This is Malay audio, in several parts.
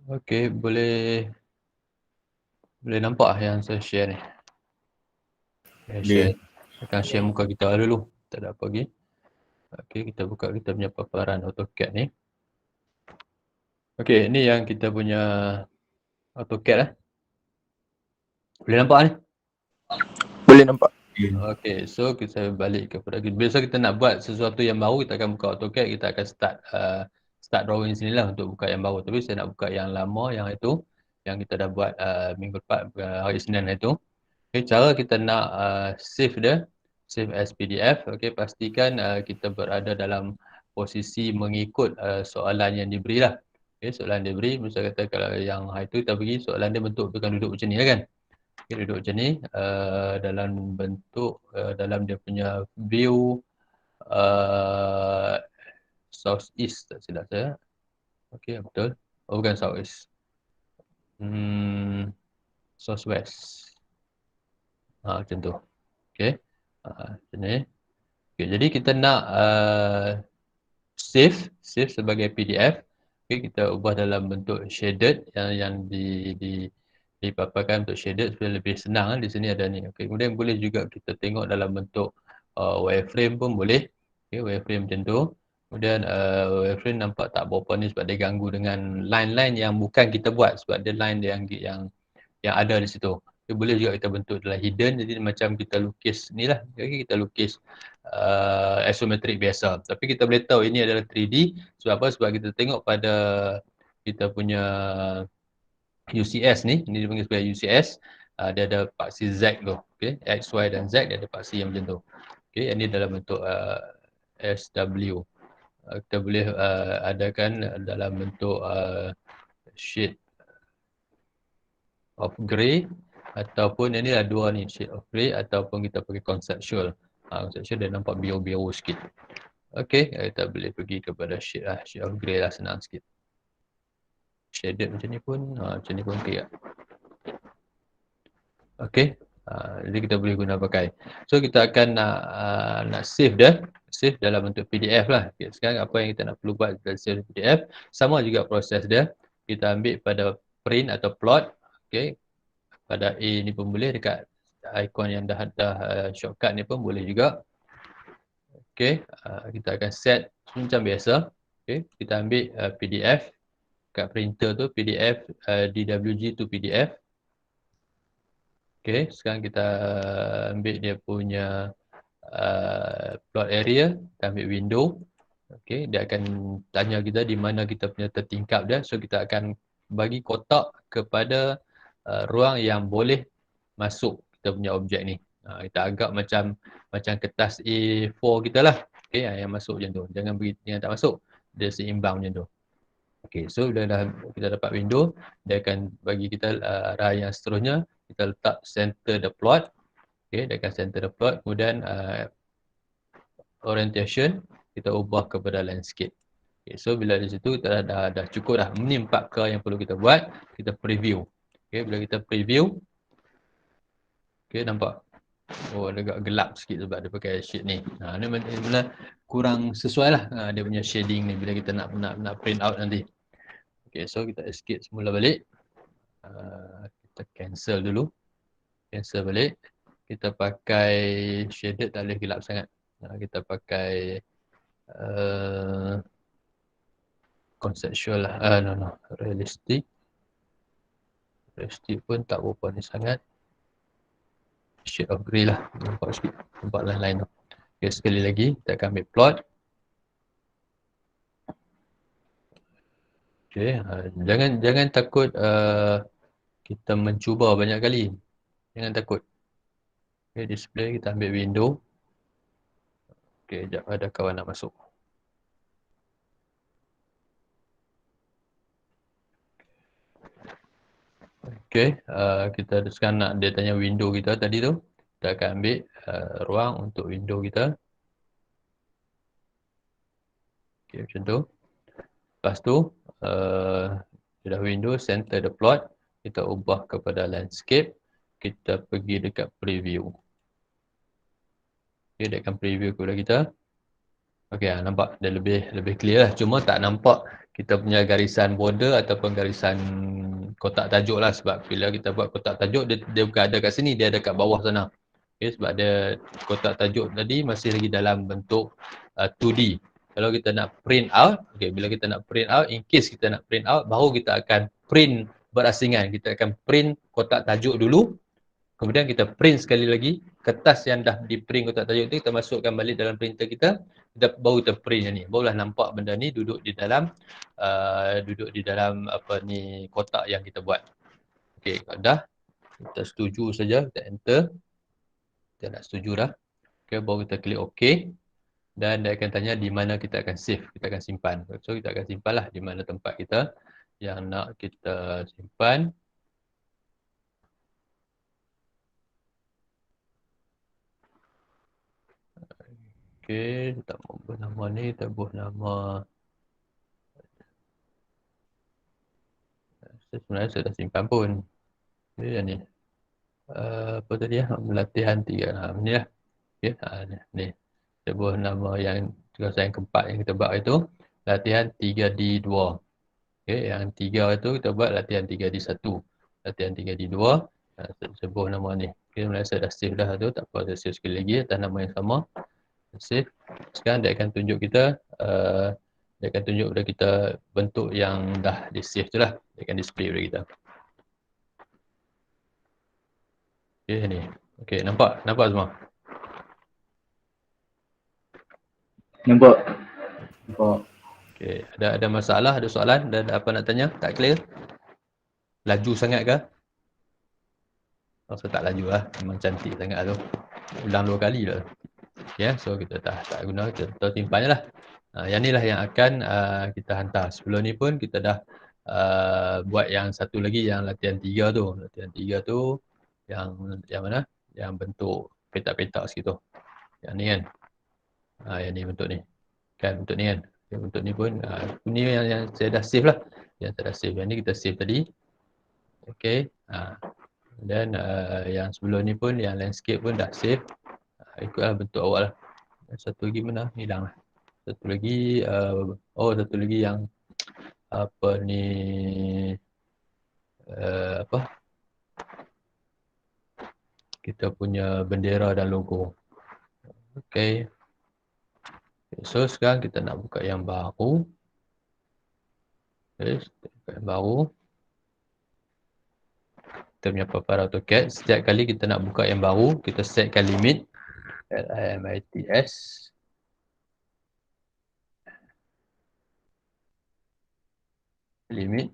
Okey, boleh nampak yang saya share ni. Saya share, Boleh. akan share muka kita dulu. Tak ada apa lagi. Okey, kita buka kita punya paparan AutoCAD ni. Okey, ni yang kita punya AutoCAD lah. Boleh nampak ni? Boleh nampak. Okey, so kita balik kepada, biasa kita nak buat sesuatu yang baru, kita akan buka AutoCAD, kita akan start drawing sini lah untuk buka yang baru. Tapi saya nak buka yang lama, yang itu, yang kita dah buat minggu lepas, hari Isnin itu. Okay, cara kita nak save dia, save as PDF. Okay, pastikan kita berada dalam posisi mengikut soalan yang diberi lah. Okay, soalan diberi, misalnya kata kalau yang itu kita beri soalan dia bentuk bukan duduk macam ni lah kan. Okay, duduk macam ni dalam bentuk, dalam dia punya view south east, tak silap saya. Okay, betul. Oh, bukan south east. South west. Macam tu. Okay. Macam ni. Okay, jadi kita nak save sebagai PDF. Okay, kita ubah dalam bentuk shaded yang dipaparkan untuk shaded supaya lebih senang. Di sini ada ni. Okay, kemudian boleh juga kita tengok dalam bentuk wireframe pun boleh. Okay, wireframe macam tu. Kemudian wireframe nampak tak berapa ni sebab dia ganggu dengan line-line yang bukan kita buat, sebab dia line yang ada di situ. Okay, boleh juga kita bentuk dalam hidden, jadi macam kita lukis ni lah. Okay, kita lukis isometrik biasa. Tapi kita boleh tahu ini adalah 3D. Sebab apa? Sebab kita tengok pada kita punya UCS ni dipanggil sebagai UCS. Dia ada paksi Z tu. Okay, X, Y dan Z, dia ada paksi yang macam tu. Okay, ini dalam bentuk SW. Kita boleh adakan dalam bentuk shade of grey, ataupun ini ada dua ni, shade of grey ataupun kita pakai conceptual. Conceptual dia nampak biru-biru sikit. Okey, kita boleh pergi kepada shade of grey lah, senang sikit. Shaded macam ni pun, macam ni pun okey tak? Okey, jadi kita boleh guna pakai. So kita akan nak save dia, save dalam bentuk PDF lah. Okay, sekarang apa yang kita nak perlu buat, kita save PDF. Sama juga proses dia, kita ambil pada print atau plot. Okey, pada A ni pun boleh, dekat ikon yang dah shortcut ni pun boleh juga. Okey, kita akan set macam biasa. Okey, kita ambil PDF kat printer tu, PDF DWG to PDF. Okey, sekarang kita ambil dia punya plot area, kita ambil window. Okey, dia akan tanya kita di mana kita punya tertingkap dia. So kita akan bagi kotak kepada ruang yang boleh masuk kita punya objek ni. Kita agak macam kertas A4 kita lah. Okey, yang masuk macam tu. Jangan bagi yang tak masuk. Dia seimbang macam tu. Okey, so bila dah kita dapat window, dia akan bagi kita arah yang seterusnya. Kita letak center the plot. Okey, dia akan center the plot. Kemudian orientation kita ubah kepada landscape. Okay, so bila di situ kita dah cukup dah. Ini 4K yang perlu kita buat. Kita preview. Okay, bila kita preview, okay, nampak. Oh, agak gelap sikit sebab dia pakai shade ni. Ni benar kurang sesuai lah dia punya shading ni bila kita nak print out nanti. Okay, so kita escape semula balik. Kita cancel dulu. Cancel balik. Kita pakai shaded, tak boleh gelap sangat. Kita pakai conceptual lah. No. Realistic pun tak berapa ni sangat. Shade of grey lah. Nampak sikit. Nampak line-line tu. Okay, sekali lagi kita akan ambil plot. Okay, jangan takut kita mencuba banyak kali. Jangan takut. Okay, display kita ambil window. Okay, sekejap ada kawan nak masuk. Okay, kita sekarang nak dia tanya window kita tadi tu. Kita akan ambil ruang untuk window kita. Okay, macam tu. Lepas tu, dah window, center the plot. Kita ubah kepada landscape. Kita pergi dekat preview. Okay, dia akan preview kepada kita. Okay, nampak dia lebih clear lah. Cuma tak nampak kita punya garisan border ataupun garisan kotak tajuk lah, sebab bila kita buat kotak tajuk dia bukan ada kat sini, dia ada kat bawah sana. Okay, sebab dia kotak tajuk tadi masih lagi dalam bentuk 2D. Kalau kita nak print out, okay, bila kita nak print out, in case kita nak print out, baru kita akan print berasingan. Kita akan print kotak tajuk dulu, kemudian kita print sekali lagi, kertas yang dah di print kotak tajuk tu kita masukkan balik dalam printer kita, baru kita print yang ni. Barulah nampak benda ni duduk di dalam apa ni, kotak yang kita buat. Okey, kalau dah kita setuju saja, kita enter. Kita nak setuju dah. Okey, baru kita klik OK. Dan dia akan tanya di mana kita akan save, kita akan simpan. So kita akan simpanlah di mana tempat kita yang nak kita simpan. Okey, kita mau buat nama ni, kita buat nama. Sebenarnya saya dah simpan pun. Okay, yang ni. Apa tadi ya? Latihan 3. Ni lah. Okay, ni. Kita buat nama yang tugasan yang keempat yang kita buat itu. Latihan 3D2. Okay, yang 3 itu kita buat latihan 3D1. Latihan 3D2. Saya buat nama ni. Okay, sebenarnya saya dah save dah tu. Tak apa, saya save sekali lagi atas nama yang sama. Save. Sekarang dia akan tunjuk kita dia akan tunjuk kepada kita bentuk yang dah di save tu lah. Dia akan display kepada kita. Okay, ni. Okay, nampak? Nampak semua? Nampak. Nampak. Okay, ada masalah, ada soalan, ada apa nak tanya? Tak clear? Laju sangat ke? Rasa tak laju lah. Memang cantik sangat tu. Ulang 2 kali lah. Okay, so kita tak guna, kita simpan je lah. Yang ni lah yang akan kita hantar. Sebelum ni pun kita dah buat yang satu lagi, yang latihan 3 tu. Latihan 3 tu yang mana? Yang bentuk petak-petak situ. Yang ni kan. Yang ni bentuk ni. Kan bentuk ni kan. Bentuk ni pun ni yang saya dah save lah. Yang saya dah save. Yang ni kita save tadi. Okay. Dan yang sebelum ni pun, yang landscape pun dah save. Ikutlah bentuk awak lah. Satu lagi mana? Hilang lah. Satu lagi, satu lagi yang apa ni, apa? Kita punya bendera dan logo. Okay. So sekarang kita nak buka yang baru. Okay, kita buka yang baru. Kita punya papan AutoCAD. Setiap kali kita nak buka yang baru, kita setkan limit. LIMITS. Limit.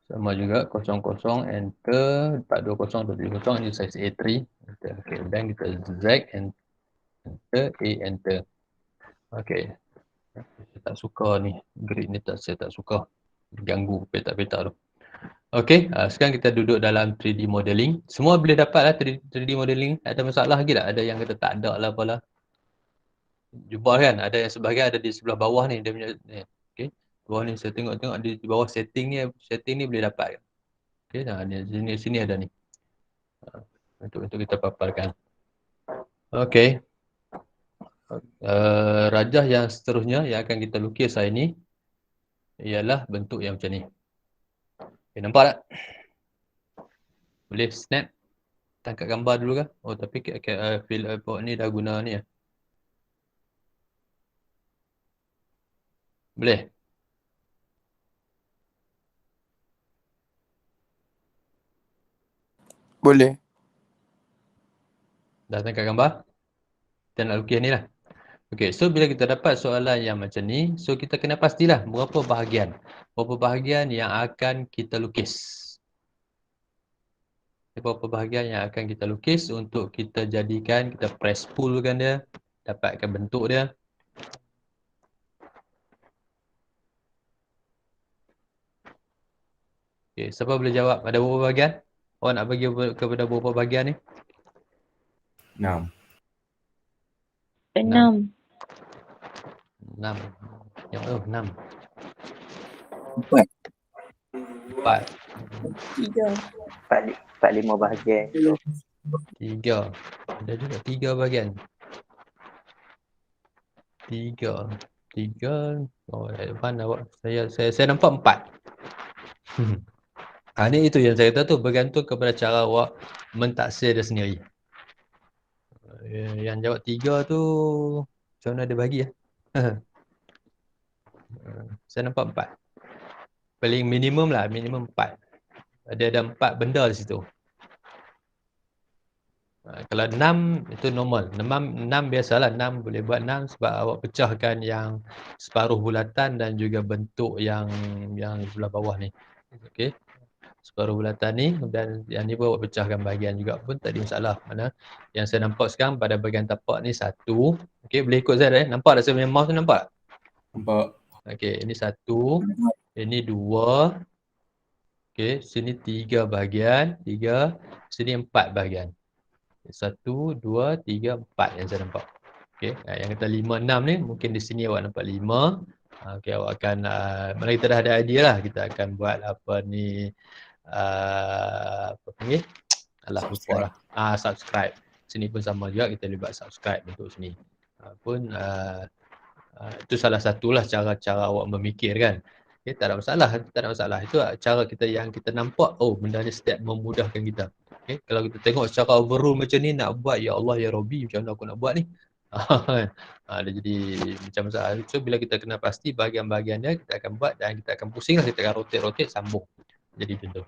Sama juga 00, enter. 420, ini size A3. Enter. Okay, dan kita Z, enter, A, enter. Okay. Saya tak suka ni. Grid ni saya tak suka. Ganggu petak-petak tu. Okay, sekarang kita duduk dalam 3D modeling. Semua boleh dapat lah 3D modeling. Ada masalah lagi tak? Ada yang kata tak ada lah apalah. Jumpa kan? Ada yang sebahagian ada di sebelah bawah ni. Dia punya ni. Okay. Bawah ni saya tengok di bawah setting ni boleh dapat. Okay, ni sini ada ni. Untuk kita paparkan. Okay. Rajah yang seterusnya yang akan kita lukis hari ni ialah bentuk yang macam ni. Okay, nampak tak? Boleh snap? Tangkap gambar dulu ke? Oh, tapi feel ni dah guna ni ya. Boleh? Boleh. Dah tangkap gambar? Kita nak lukis ni lah. Okay, so bila kita dapat soalan yang macam ni, so kita kena pastilah berapa bahagian yang akan kita lukis. Beberapa bahagian yang akan kita lukis untuk kita jadikan, kita press pullkan dia, dapatkan bentuk dia. Okay, siapa boleh jawab? Ada berapa bahagian? Awak nak bagi kepada berapa bahagian ni? 6. 6. 6. Yang 6. 4. 4. 5 bahagian. 3. Ada juga 3 bahagian. 3. 3. Oh, Advan awak. Saya nampak 4. Ni itu yang saya kata tu, bergantung kepada cara awak mentaksir dia sendiri. Yang jawab 3 tu macam mana dia bagi Saya nampak 4. Paling minimum lah, minimum 4. Dia ada 4 benda di situ. Kalau 6 itu normal. 6 biasalah, 6 boleh buat 6 sebab awak pecahkan yang separuh bulatan dan juga bentuk yang sebelah bawah ni. Okey. Separuh bulatan ni dan yang ni pun awak pecahkan bahagian juga pun tak ada masalah. Mana yang saya nampak sekarang pada bahagian tapak ni 1. Okey, boleh ikut saya nampak tak saya punya mouse tu nampak? Nampak. Okey, ini 1, ini 2. Okey, sini 3 bahagian, 3, sini 4 bahagian. 1, 2, 3, 4 yang saya nampak. Okey, yang kata 5, 6 ni mungkin di sini awak nampak 5. Okey, awak akan mana kita dah ada idea lah, kita akan buat apa ni apa panggil? Alah, lupa lah. Subscribe. Sini pun sama juga, kita boleh buat subscribe bentuk sini. Itu salah satulah cara-cara awak memikir kan. Okay, tak ada masalah. Itu cara kita yang kita nampak, oh benda ni step memudahkan kita. Okay, kalau kita tengok secara overall macam ni, nak buat, ya Allah, ya Rabbi, macam mana aku nak buat ni? Dia jadi macam masalah. So bila kita kena pasti bahagian-bahagian dia, kita akan buat dan kita akan pusing lah, kita akan rotate, sambung. Jadi macam tu.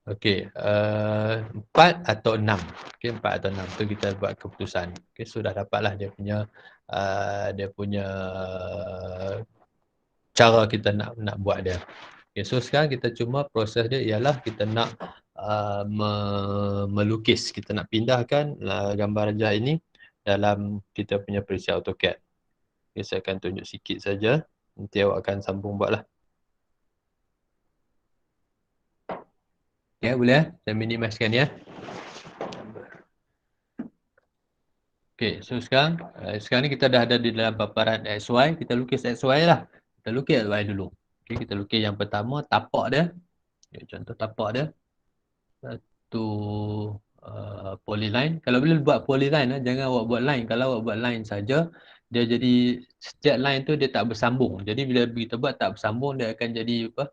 Okey, 4 atau 6. Okey, 4 atau 6 tu kita buat keputusan. Okey, sudah dapatlah dia punya cara kita nak buat dia. Okey, so sekarang kita cuma proses dia ialah kita nak melukis. Kita nak pindahkan gambar rajah ini dalam kita punya preset AutoCAD. Okay, saya akan tunjuk sikit saja. Nanti awak akan sambung buatlah. Ya, boleh saya minimizekan ya. Okey, so sekarang ni kita dah ada di dalam paparan XY. Kita lukis XY lah. Kita lukis XY dulu. Okey, kita lukis yang pertama tapak dia. Okay, contoh tapak dia. Satu polyline. Kalau boleh buat polyline jangan awak buat line. Kalau awak buat line saja, dia jadi setiap line tu dia tak bersambung. Jadi bila kita buat tak bersambung, dia akan jadi apa?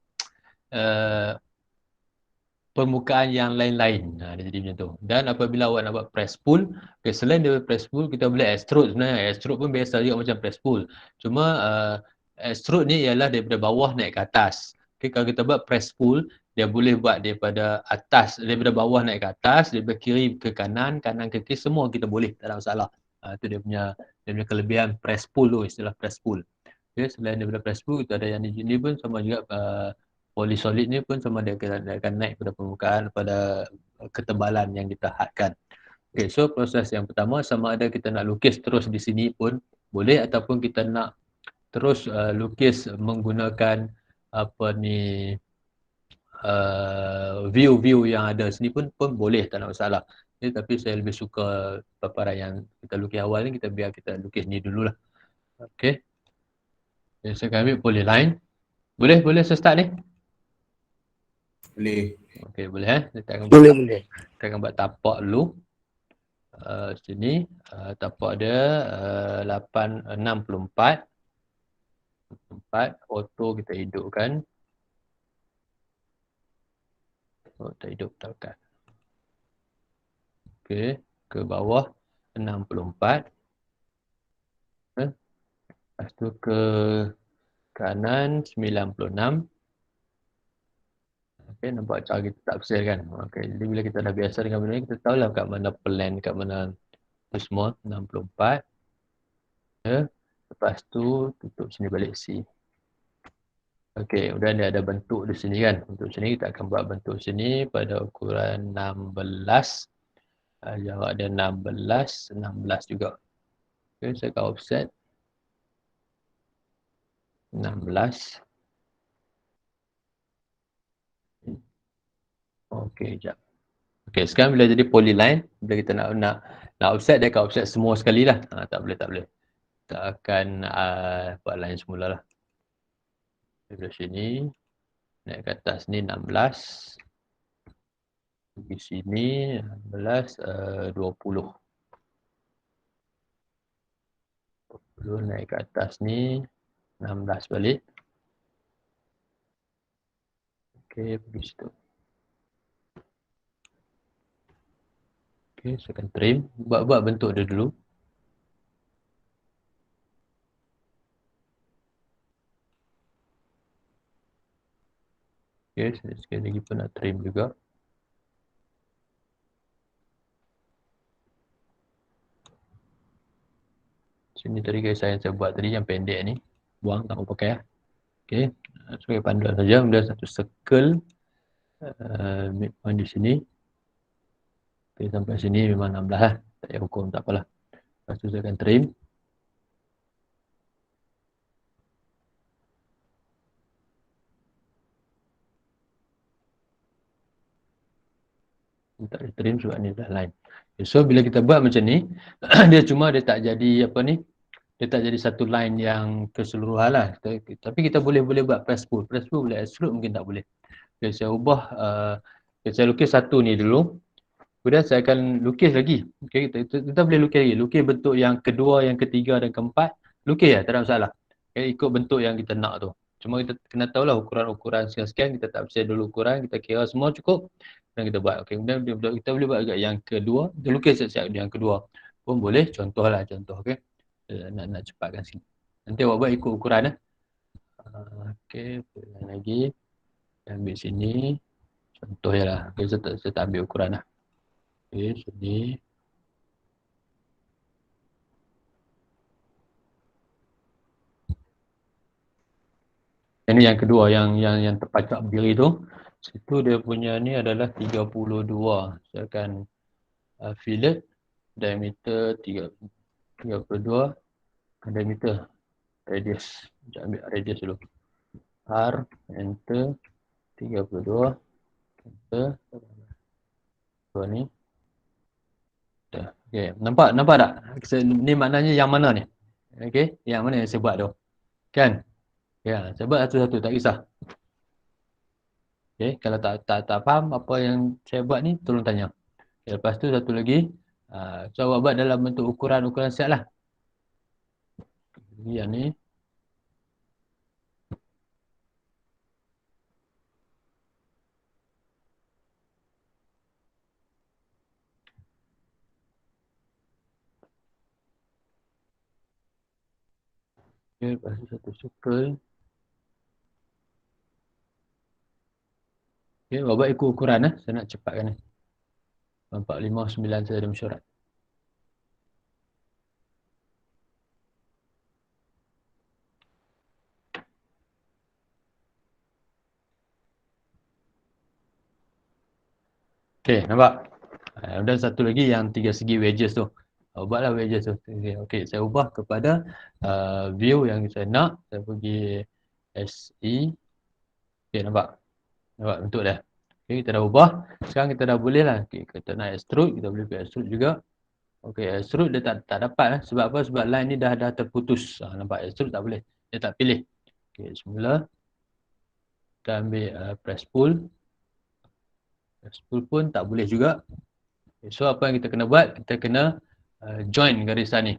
Permukaan yang lain-lain. Dia jadi macam tu. Dan apabila awak nak buat press pull, okay, selain daripada press pull, kita boleh extrude sebenarnya. Extrude pun biasa juga macam press pull. Cuma extrude ni ialah daripada bawah naik ke atas. Okay, kalau kita buat press pull, dia boleh buat daripada atas, daripada bawah naik ke atas, daripada kiri ke kanan, kanan ke kiri, semua kita boleh, tak ada masalah. Itu dia punya kelebihan press pull tu, istilah press pull. Okay, selain daripada press pull, kita ada yang ni pun sama juga polysolid ni pun sama dia akan naik pada permukaan pada ketebalan yang kita hadkan. Okay, so proses yang pertama sama ada kita nak lukis terus di sini pun boleh ataupun kita nak terus lukis menggunakan apa ni view yang ada sini pun boleh, tak ada masalah. Okay, tapi saya lebih suka paparan yang kita lukis awal ni, biar kita lukis ni dululah. Okay. Okay, saya akan ambil polyline. Boleh saya start ni? Boleh. Okey, boleh Kita akan Boleh. Kita akan buat tapak dulu. Sini tapak dia 64. Auto kita hidupkan. Auto hidup tekan. Okey, ke bawah 64. Lepas tu ke kanan 96. Okay, nampak cara kita tak bersih kan. Okay, jadi bila kita dah biasa dengan benda ni, kita tahulah kat mana plan, kat mana tu semua. 64. Ya. Lepas tu tutup sini balik C. Okey, kemudian dia ada bentuk di sini kan. Bentuk sini kita akan buat bentuk sini pada ukuran 16. Jarak dia 16 juga. Okey, saya akan offset 16. Okey, jap. Okey, sekarang bila jadi polyline, bila kita nak offset, dia akan offset semua sekali lah. Tak boleh. Kita akan buat line semula lah. Dari sini, naik ke atas ni 16. Di sini 16, 20. 10 naik ke atas ni 16 balik. Okey, pergi situ. Okey, saya akan trim. Buat bentuk dia dulu. Okey, sekali lagi pun nak trim juga. Sini tadi guys saya buat tadi yang pendek ni. Buang, tak mau pakai lah. Okey, sebagai panduan saja. Kemudian satu circle midpoint di sini. Okey, sampai sini memang 16 lah. Tak payah hukum, tak apalah. Lepas tu saya akan trim. Tak ada trim sebab ni dah line. Okay, so bila kita buat macam ni, dia tak jadi apa ni, dia tak jadi satu line yang keseluruhan lah. Tapi kita boleh buat press pull. Press pull boleh, extrude mungkin tak boleh. Okay, saya ubah, saya lukis satu ni dulu. Kemudian saya akan lukis lagi. Okay, kita boleh lukis lagi. Lukis bentuk yang kedua, yang ketiga dan keempat. Lukis lah, tak ada masalah. Okay, ikut bentuk yang kita nak tu. Cuma kita kena tahulah ukuran-ukuran sekian-sekian. Kita tak percaya dulu ukuran. Kita kira semua cukup. Dan kita buat. Okay, kemudian kita boleh buat juga yang kedua. Kita lukis siap-siap yang kedua. Pun boleh. Contohlah contoh. Okay. Nak cepatkan sikit. Nanti awak buat ikut ukuran. Okay, pulang lagi. Ambil sini. Contoh je lah. Okay, saya tak ambil ukuran lah. Okay, sini. Ini yang kedua, yang terpacak berdiri tu. Situ dia punya ni adalah 32. Saya akan fillet diameter 32 diameter radius. Sekejap ambil radius dulu. R, enter, 32, enter, ni. Okay, nampak tak? Ni maknanya yang mana ni? Okay, yang mana yang saya buat tu? Kan? Ya, saya buat satu-satu, tak kisah. Okay, kalau tak faham apa yang saya buat ni, tolong tanya. Okay, lepas tu satu lagi, so awak buat dalam bentuk ukuran-ukuran siap lah. Yang ni. Okay, lepas tu satu circle. Okay, awak buat ikut ukuran lah. Saya nak cepatkan ni. 459 saya ada mesyuarat. Okay, nampak? Dan satu lagi yang 3 segi wedges tu. Buatlah wedges tu. Okay, saya ubah kepada view yang saya nak. Saya pergi SE. Okay, nampak? Nampak bentuk dah. Okay, kita dah ubah. Sekarang kita dah boleh lah. Okay, kita nak extrude. Kita boleh extrude juga. Okay, extrude dia tak dapat lah. Sebab apa? Sebab line ni dah terputus. Nampak? Extrude tak boleh. Dia tak pilih. Okay, semula. Kita ambil press pull. Press pull pun tak boleh juga. Okay, so apa yang kita kena buat? Kita kena join garisan ni.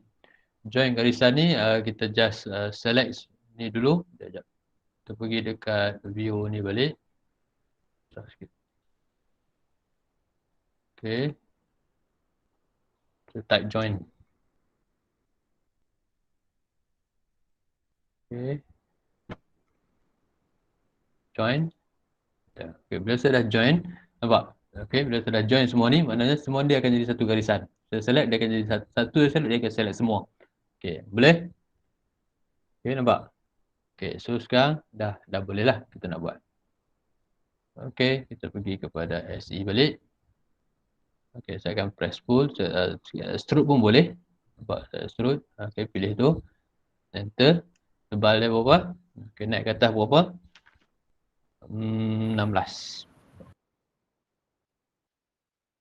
Join garisan ni kita just select ni dulu. Sekejap. Kita pergi dekat view ni balik. Okay. Kita type join. Okay. Join. Okay, bila saya dah join, nampak? Okay, bila saya dah join semua ni, maknanya semua dia akan jadi satu garisan. Saya select, dia akan jadi satu select, dia akan select semua. Okay, boleh? Okay, nampak? Okay, so sekarang dah boleh lah kita nak buat. Okay, kita pergi kepada SE balik. Okay, saya akan press pull. Extrude pun boleh. Nampak? Extrude. Okay, pilih tu. Enter. Tebal dia berapa? Okay, naik ke atas berapa? 16.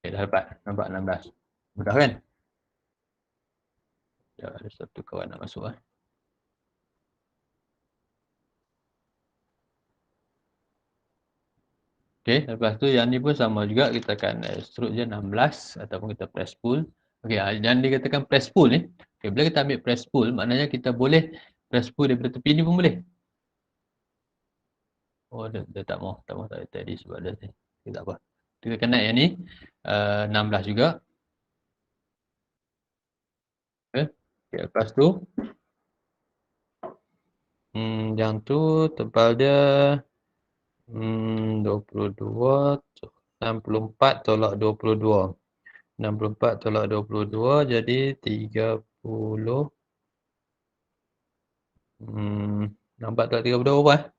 Okay, dah dapat. Nampak 16. Mudah kan? Ya, ada satu kawan nak masuk lah. Okay, lepas tu yang ni pun sama juga. Kita akan extrude je 16 ataupun kita press pull. Okay, dan dikatakan press pull ni, Okay, bila kita ambil press pull, maknanya kita boleh press pull daripada tepi ni pun boleh. Oh, dia tak mau tarik tadi sebab dia ni. Okay, tak apa. Kita akan naik yang ni. 16 juga. Okay. Okay, lepas tu. Yang tu tebal dia 22, 64 tolak 22. 64 tolak 22 jadi 30. Nampak tak 32 berapa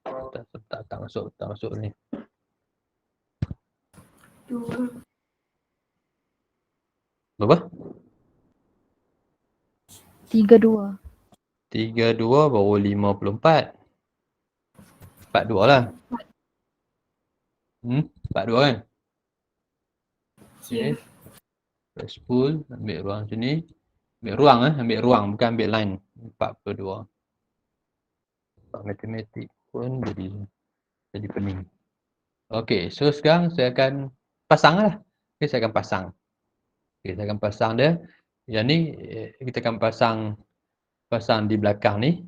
tak masuk ni. 2. Berapa? 32. 32 baru 54. 42 lah. 42 kan? Okay. Press pull, ambil ruang sini. Ambil ruang bukan ambil line. 42. Matematik pun jadi pening. Okay, so sekarang saya akan pasang lah. Okay, saya akan pasang. Okay, saya akan pasang dia. Yang ni kita akan pasang di belakang ni.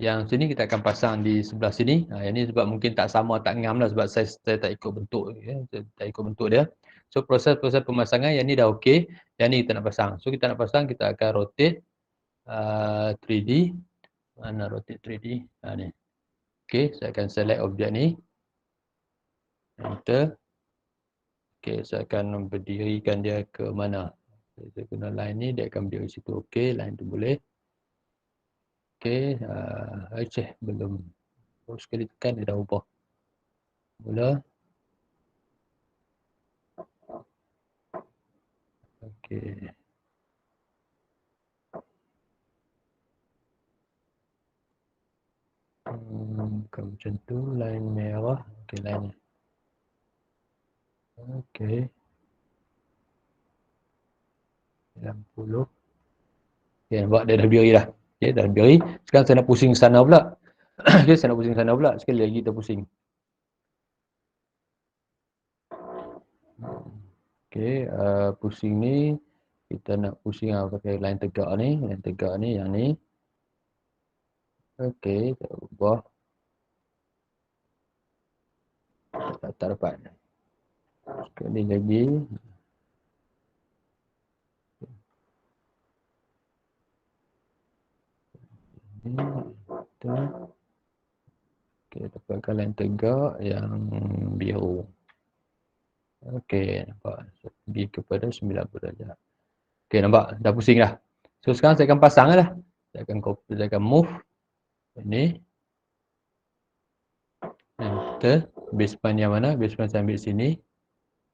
Yang sini kita akan pasang di sebelah sini. Yang ni sebab mungkin tak sama, tak ngam lah sebab saya tak ikut bentuk. Tak ikut bentuk dia. So proses-proses pemasangan yang ni dah okey. Yang ni kita nak pasang. So kita nak pasang, kita akan rotate 3D. Mana rotate 3D? Ni. Okey, saya akan select objek ni. Enter. Okey, saya akan berdirikan dia ke mana? Saya guna line ni, dia akan berdiri situ. Okey, line tu boleh. Okey, belum. Baru sekali tekan dia dah ubah. Mula. Okey. Bukan macam tu, line merah. Okey, line ni. Okey. 90. Okey, nampak dia dah berdiri dah. Okey, dah berdiri. Sekarang saya nak pusing sana pula. Okey, saya nak pusing sana pula. Sekali lagi kita pusing. Okey, pusing ni kita nak pusing pakai line tegak ni. Line tegak ni yang ni. Okey, kita ubah. Tak dapat. Sekali lagi. Okey, dapatkan line tegak yang biru. Okey, nampak. Pergi kepada 90 darjah. Okey, nampak? Dah pusing dah. So, sekarang saya akan pasang lah. Saya akan copy, saya akan move. Ini. Enter. Baseband yang mana? Baseband saya ambil sini.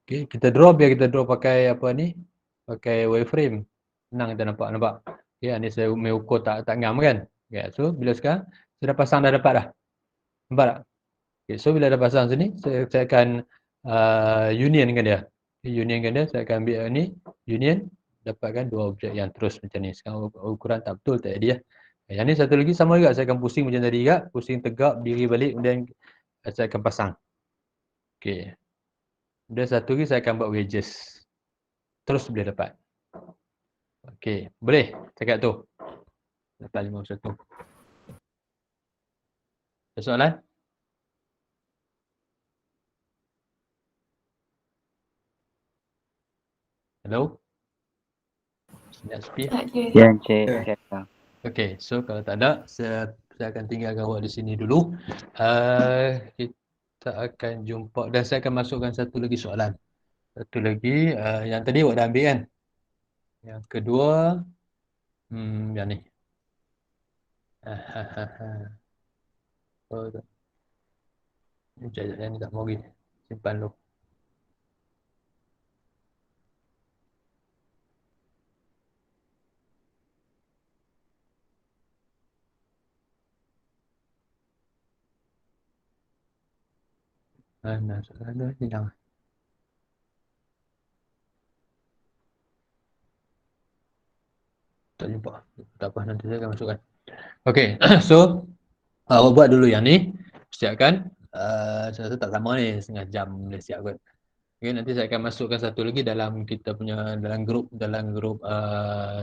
Okey, kita draw, biar kita draw pakai apa ni? Pakai wireframe. Senang kita nampak. Okey, ni saya ukur tak ngam kan? Okay, so, bila sekarang, saya dah pasang dah dapat dah. Nampak tak? Okay, so, bila dah pasang sini, saya akan union dengan dia. Union dengan dia, saya akan ambil ni, union, dapatkan dua objek yang terus macam ni. Sekarang ukuran tak betul, tak jadi lah. Yang ni satu lagi sama juga, saya akan pusing macam tadi juga. Pusing tegak, diri balik, kemudian saya akan pasang. Okay. Kemudian satu lagi saya akan buat wedges. Terus boleh dapat. Okay, boleh cakap tu. Dapat 51. Ada soalan? Hello? Senyap sepi. Ya, Encik. Okay, so kalau tak ada, saya akan tinggalkan awak di sini dulu. Kita akan jumpa dan saya akan masukkan satu lagi soalan. Satu lagi, yang tadi awak dah ambil kan? Yang kedua, yang ni. Oh, yang ni tak mau pergi. Simpan dulu. Ada hilang. Tak jumpa. Tak apa, nanti saya akan masukkan. Okay, so awak buat dulu yang ni. Siapkan. Saya rasa tak sama ni, setengah jam boleh siap kot. Okay, nanti saya akan masukkan satu lagi dalam kita punya dalam grup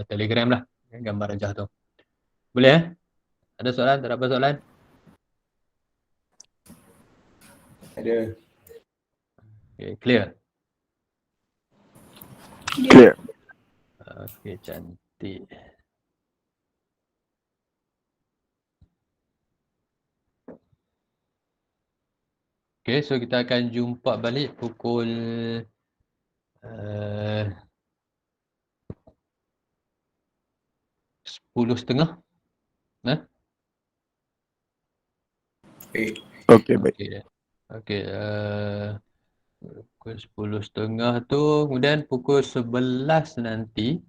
Telegram lah. gambar rajah tu. Boleh Ada soalan? Tak ada apa soalan? Ada. Okay, clear? Clear. Okay, cantik. Okay, so kita akan jumpa balik pukul 10.30. Baik. Okey, baik. Okay, pukul 10.30 tu, kemudian pukul 11 nanti